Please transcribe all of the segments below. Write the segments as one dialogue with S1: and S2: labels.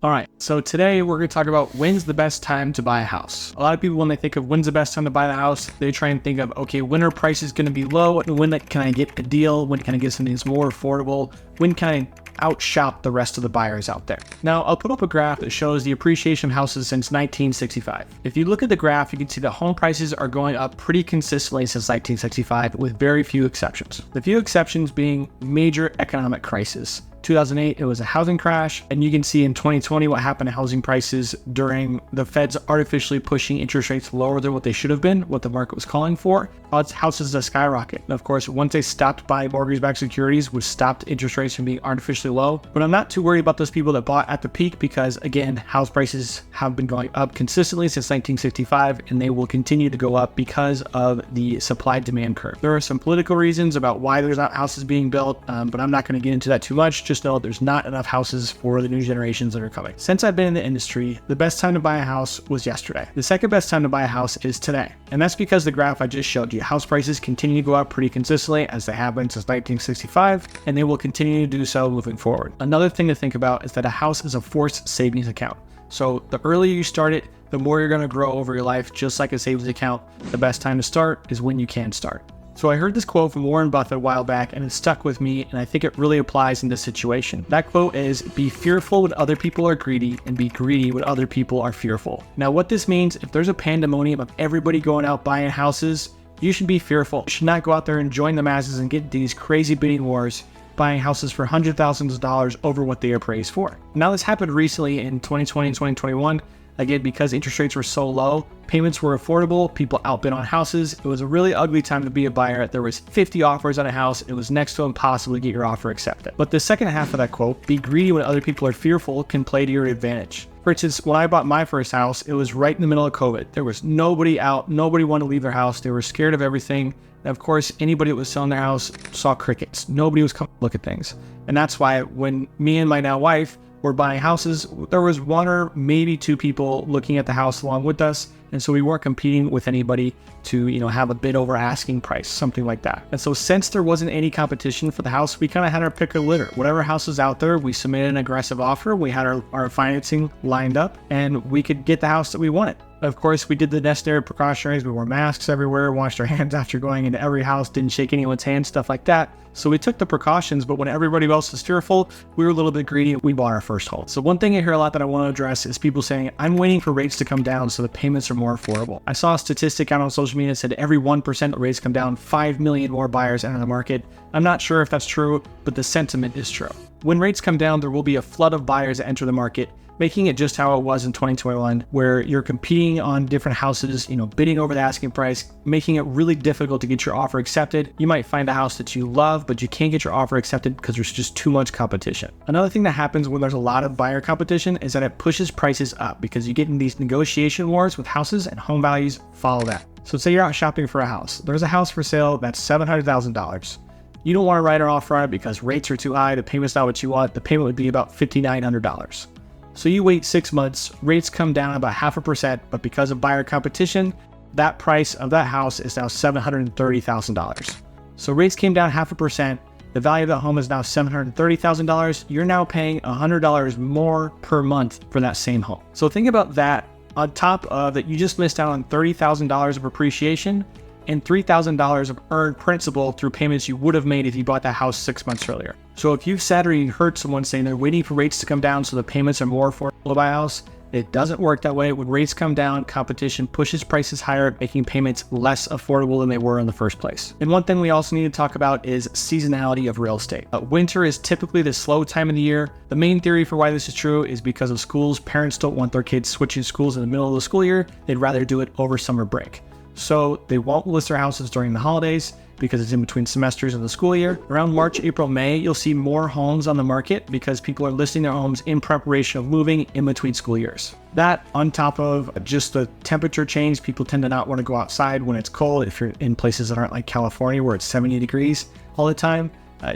S1: All right, so today we're going to talk about when's the best time to buy a house. A lot of people, when they think of when's the best time to buy the house, they try and think of, okay, when are prices going to be low? When can I get a deal? When can I get something that's more affordable? When can I outshop the rest of the buyers out there? Now, I'll put up a graph that shows the appreciation of houses since 1965. If you look at the graph, you can see that home prices are going up pretty consistently since 1965 with very few exceptions. The few exceptions being major economic crisis. 2008, it was a housing crash, and you can see in 2020 what happened to housing prices during the Fed's artificially pushing interest rates lower than what they should have been, what the market was calling for. Caused houses to skyrocket. And of course, once they stopped buying mortgage-backed securities, which stopped interest rates from being artificially low. But I'm not too worried about those people that bought at the peak because, again, house prices have been going up consistently since 1965, and they will continue to go up because of the supply-demand curve. There are some political reasons about why there's not houses being built, but I'm not going to get into that too much. Just know there's not enough houses for the new generations that are coming. Since I've been in the industry, the best time to buy a house was yesterday. The second best time to buy a house is today. And that's because the graph I just showed you, house prices continue to go up pretty consistently as they have been since 1965, and they will continue to do so moving forward. Another thing to think about is that a house is a forced savings account. So the earlier you start it, the more you're going to grow over your life, just like a savings account. The best time to start is when you can start. So I heard this quote from Warren Buffett a while back, and it stuck with me, and I think it really applies in this situation. That quote is, "Be fearful when other people are greedy, and be greedy when other people are fearful." Now what this means, if there's a pandemonium of everybody going out buying houses, you should be fearful. You should not go out there and join the masses and get into these crazy bidding wars, buying houses for hundreds of thousands of dollars over what they are appraised for. Now this happened recently in 2020 and 2021. Again, because interest rates were so low, payments were affordable, people outbid on houses. It was a really ugly time to be a buyer. There was 50 offers on a house. It was next to impossible to get your offer accepted. But the second half of that quote, "Be greedy when other people are fearful," can play to your advantage. For instance, when I bought my first house, it was right in the middle of COVID. There was nobody out, nobody wanted to leave their house. They were scared of everything. And of course, anybody that was selling their house saw crickets. Nobody was coming to look at things. And that's why when me and my now wife were buying houses, there was one or maybe two people looking at the house along with us. And so we weren't competing with anybody to, have a bid over asking price, something like that. And so since there wasn't any competition for the house, we kind of had our pick of litter. Whatever house was out there, we submitted an aggressive offer. We had our financing lined up and we could get the house that we wanted. Of course, we did the necessary precautionaries. We wore masks everywhere, washed our hands after going into every house, didn't shake anyone's hand, stuff like that. So we took the precautions, but when everybody else was fearful, we were a little bit greedy. We bought our first home. So one thing I hear a lot that I want to address is people saying, "I'm waiting for rates to come down so the payments are more affordable." I saw a statistic out on social media that said every 1% rates come down, 5 million more buyers enter the market. I'm not sure if that's true, but the sentiment is true. When rates come down, there will be a flood of buyers that enter the market, making it just how it was in 2021, where you're competing on different houses, bidding over the asking price, making it really difficult to get your offer accepted. You might find a house that you love, but you can't get your offer accepted because there's just too much competition. Another thing that happens when there's a lot of buyer competition is that it pushes prices up because you get in these negotiation wars with houses and home values follow that. So say you're out shopping for a house. There's a house for sale that's $700,000. You don't want to write an offer on it because rates are too high, the payment's not what you want. The payment would be about $5,900. So you wait 6 months, rates come down about 0.5%, but because of buyer competition, that price of that house is now $730,000. So rates came down 0.5%. The value of that home is now $730,000. You're now paying $100 more per month for that same home. So think about that on top of that, you just missed out on $30,000 of appreciation and $3,000 of earned principal through payments you would have made if you bought that house 6 months earlier. So if you've said or you heard someone saying they're waiting for rates to come down so the payments are more affordable to buy a house, it doesn't work that way. When rates come down, competition pushes prices higher, making payments less affordable than they were in the first place. And one thing we also need to talk about is seasonality of real estate. Winter is typically the slow time of the year. The main theory for why this is true is because of schools. Parents don't want their kids switching schools in the middle of the school year. They'd rather do it over summer break. So they won't list their houses during the holidays because it's in between semesters of the school year. Around March, April, May, you'll see more homes on the market because people are listing their homes in preparation of moving in between school years. That on top of just the temperature change, people tend to not want to go outside when it's cold. If you're in places that aren't like California where it's 70 degrees all the time,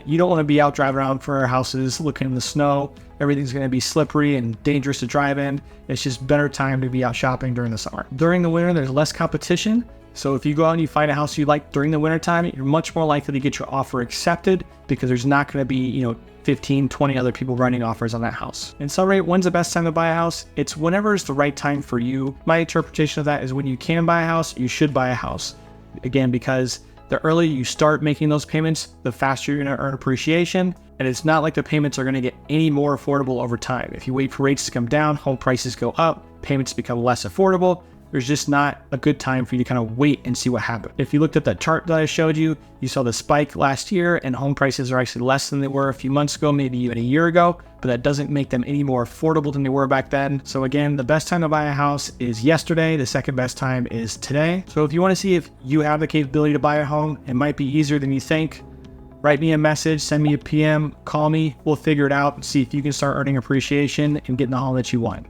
S1: you don't want to be out driving around for houses looking in the snow. Everything's going to be slippery and dangerous to drive in. It's just better time to be out shopping during the summer. During the winter, there's less competition So if you go out and you find a house you like during the wintertime, you're much more likely to get your offer accepted because there's not going to be, 15, 20 other people running offers on that house. In summary, when's the best time to buy a house? It's whenever is the right time for you. My interpretation of that is when you can buy a house, you should buy a house. Again, because the earlier you start making those payments, the faster you're going to earn appreciation. And it's not like the payments are going to get any more affordable over time. If you wait for rates to come down, home prices go up, payments become less affordable. There's just not a good time for you to kind of wait and see what happens. If you looked at that chart that I showed you, you saw the spike last year and home prices are actually less than they were a few months ago, maybe even a year ago, but that doesn't make them any more affordable than they were back then. So again, the best time to buy a house is yesterday. The second best time is today. So if you want to see if you have the capability to buy a home, it might be easier than you think. Write me a message, send me a PM, call me. We'll figure it out and see if you can start earning appreciation and getting the home that you want.